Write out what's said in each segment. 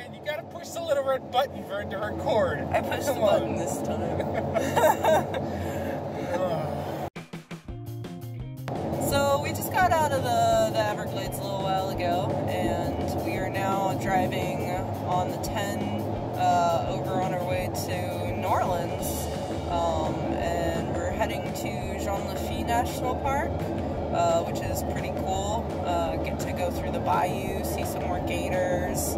man, you gotta push the little red button for it to record. I pushed the button this time. So we just got out of the Everglades a little while ago, and we are now driving on the 10 over on our way to New Orleans, and we're heading to Jean Lafitte National Park, which is pretty cool. Get to go through the bayou, see some more gators,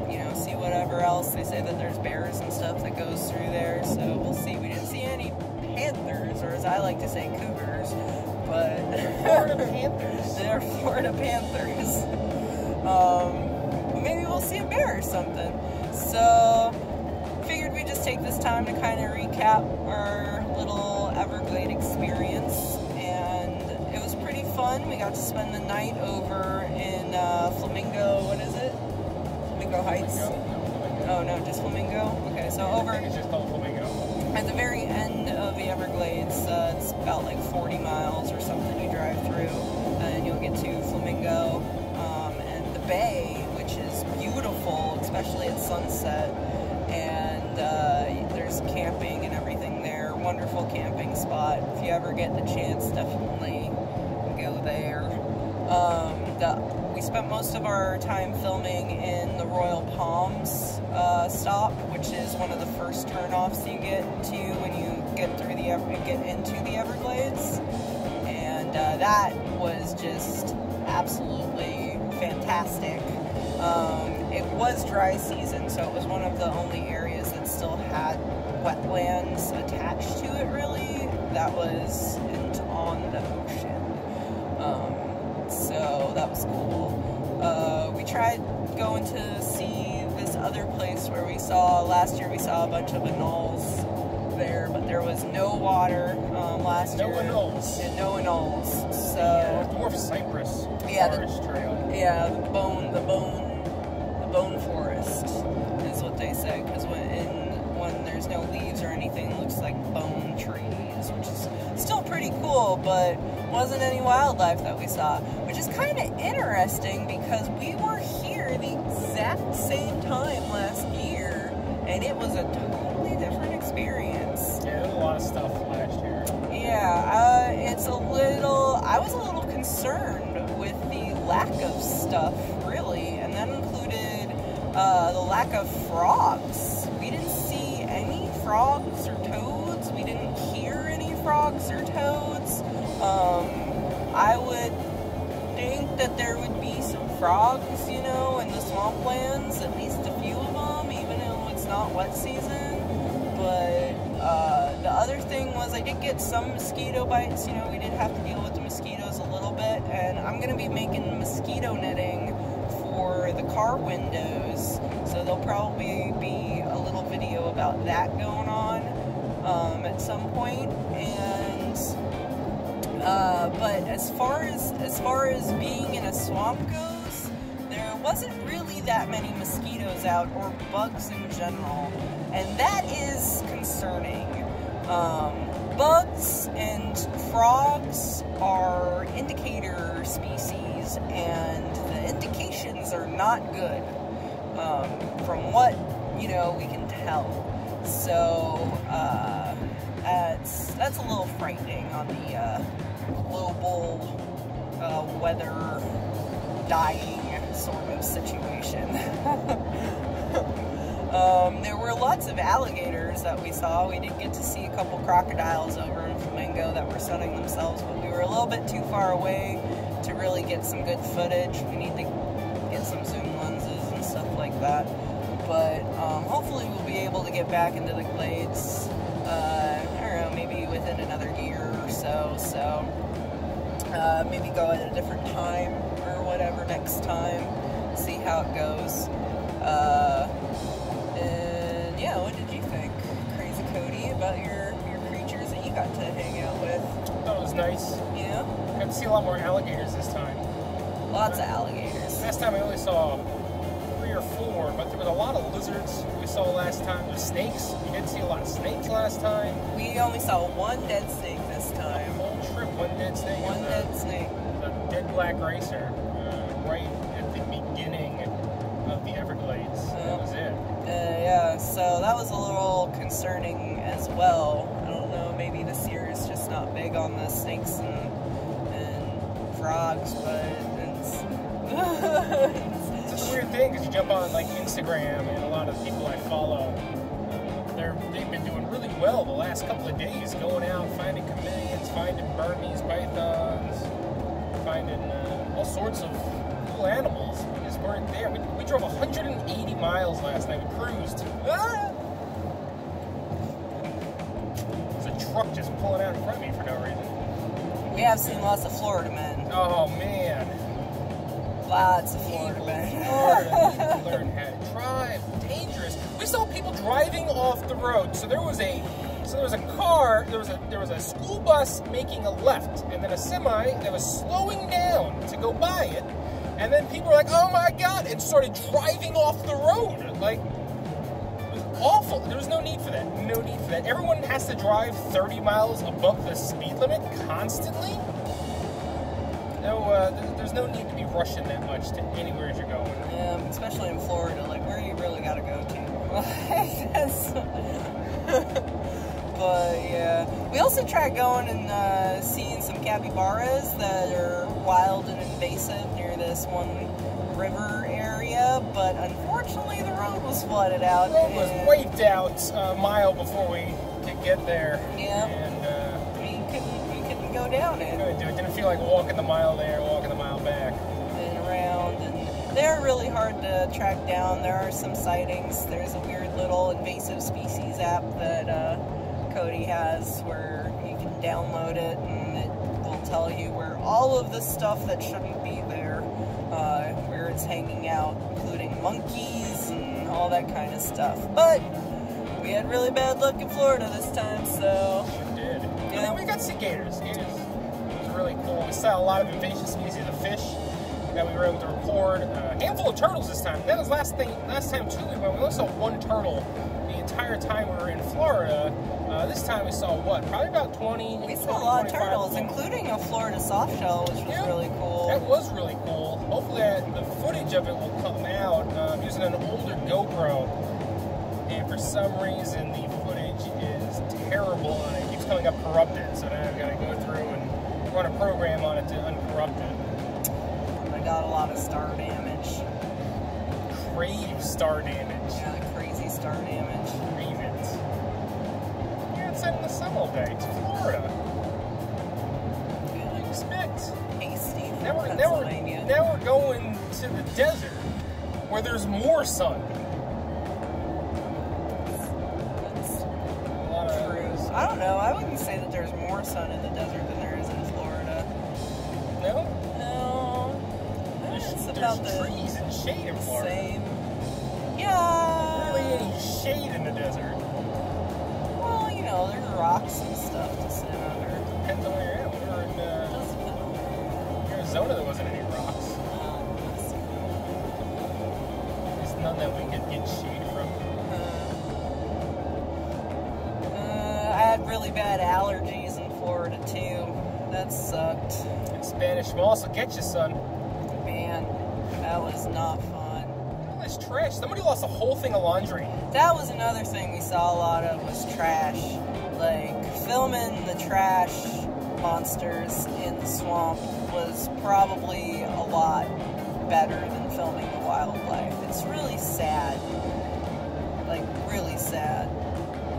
you know, see whatever else. They say that there's bears and stuff that goes through there, so we'll see. We didn't see any panthers, or as I like to say, cougars, but Florida Panthers. They're Florida Panthers. Maybe we'll see a bear or something. So, figured we'd just take this time to kind of recap our little Everglade experience, and it was pretty fun. We got to spend the night over in Flamingo, what is it? Flamingo Heights? Oh no, just Flamingo? Okay, so over... I think it's just called Flamingo. At the very end of the Everglades, it's about like 40 miles or something you drive through, and you'll get to Flamingo, and the bay, which is beautiful, especially at sunset, and there's camping and everything there. Wonderful camping spot. If you ever get the chance, definitely go there. We spent most of our time filming in the Royal Palms stop, which is one of the first turnoffs you get to when you get into the Everglades, and that was just absolutely fantastic. It was dry season, so it was one of the only areas that still had wetlands attached to it, really, that wasn't on the ocean. So that was cool. We tried going to see this other place where last year we saw a bunch of anoles there, but there was no water last year. No anoles. Yeah, no anoles. So Dwarf Cypress Forest Trail. Yeah, the bone forest is what they say, because when there's no leaves or anything, it looks like bone trees, which is still pretty cool, but wasn't any wildlife that we saw, which is kind of interesting because we were here the exact same time last year, and it was a totally different experience. Yeah, there was a lot of stuff last year. Yeah, I was a little concerned with the lack of stuff, really, and that included the lack of frogs. We didn't see any frogs or toads. We didn't hear any frogs or toads. I would think that there would be some frogs, you know, in the swamplands, at least a few of them, even though it's not wet season. But the other thing was I did get some mosquito bites. You know, we did have to deal with the mosquitoes a little bit, and I'm going to be making mosquito netting for the car windows, so there'll probably be a little video about that going on at some point. And but as far as being in a swamp goes, there wasn't really that many mosquitoes out, or bugs in general, and that is concerning. Bugs and frogs are indicator species, and the indications are not good, from what, you know, we can tell. So that's a little frightening on the global weather dying sort of situation. There were lots of alligators that we saw. We did get to see a couple crocodiles over in Flamingo that were sunning themselves, but we were a little bit too far away to really get some good footage. We need to get some zoom lenses and stuff like that. But hopefully we'll be able to get back into the glades, I don't know, maybe within another year or so. So maybe go at a different time or whatever next time, see how it goes. And yeah, what did you think, Crazy Cody, about your creatures that you got to hang out with? That was nice. Yeah? Got to see a lot more alligators this time. Lots of alligators. Last time I only saw 3 or 4, but there was a lot of lizards we saw last time. There's snakes. We didn't see a lot of snakes last time. We only saw one dead snake this time. The whole trip, one dead snake. One dead snake. A dead black racer, right at the beginning of the Everglades. was a little concerning as well. I don't know, maybe this year is just not big on the snakes and frogs, but it's It's a weird thing because you jump on like Instagram and a lot of people I follow, they've been doing really well the last couple of days, going out, finding chameleons, finding Burmese pythons, finding all sorts of cool animals. We just weren't there. We drove 180 miles last night. We cruised. Ah! There's a truck just pulling out in front of me for no reason. We have seen lots of Florida men. Oh man. Lots of Florida men. Florida. Learn how to drive. Dangerous. We saw people driving off the road. So there was a car. There was a school bus making a left, and then a semi that was slowing down to go by it, and then people were like, "Oh my God!" and started driving off the road. Like, it was awful. There was no need for that. No need for that. Everyone has to drive 30 miles above the speed limit constantly. No, there's no need to be rushing that much to anywhere you're going. Yeah, especially in Florida, like where you really gotta go to. But yeah, we also tried going and seeing some capybaras that are wild and invasive near this one river area, but unfortunately the road was flooded out. The road was wiped out a mile before we could get there. Yeah. And we couldn't go down it. It didn't feel like walking the mile there, walking the mile back. And around, and they're really hard to track down. There are some sightings. There's a weird little invasive species app that Cody has where you can download it and it will tell you where all of the stuff that shouldn't be there, where it's hanging out, including monkeys and all that kind of stuff. But we had really bad luck in Florida this time, so... Sure did. Yeah. And then we got sea gators. It was really cool. We saw a lot of invasive species of fish that we were able to record. A handful of turtles this time. That was last time too we went. We only saw one turtle the entire time we were in Florida. This time we saw what? Probably about 20. We saw a lot of turtles, including a Florida softshell, which was really cool. That was really cool. Hopefully the footage of it will come out. I'm using an older GoPro, and for some reason the footage is terrible on it. It keeps coming up corrupted, so now I've got to go through and run a program on it to uncorrupt it. I got a lot of star damage. Crave star damage. Yeah, crazy star damage. Crave it. You're outside in the sun all day. It's Florida. What do you expect? Tasty from Now Pennsylvania. we're going to the desert where there's more sun. That's A lot of true. I don't know. I wouldn't say that there's more sun in the desert than there is in Florida. No? No. It's about There's the trees and shade in Florida. same. Yeah. Really any shade in the desert. Well, you know, there's rocks and stuff to sit under. Depends on where you're at. We were in Does depend on Arizona, there wasn't any rocks. There's none that we could get shade from. I had really bad allergies in Florida too. That sucked. And Spanish will also get you, son. Man, that was not fun. All this trash. Somebody lost a whole thing of laundry. That was another thing we saw a lot of was trash. Like, filming the trash monsters in the swamp was probably a lot better than filming the wildlife. It's really sad. Like, really sad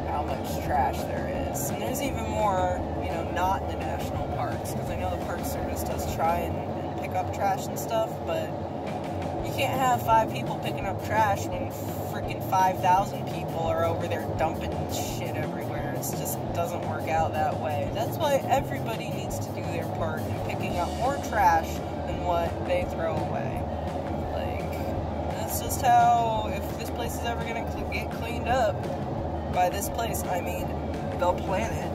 how much trash there is. And there's even more, you know, not in the national parks, because I know the Park Service does try and pick up trash and stuff, but you can't have 5 people picking up trash when freaking 5,000 people are over there dumping shit everywhere. It just doesn't work out that way. That's why everybody needs to do their part in picking up more trash than what they throw away. Like, that's just how, if this place is ever going to get cleaned up, by this place, I mean the planet,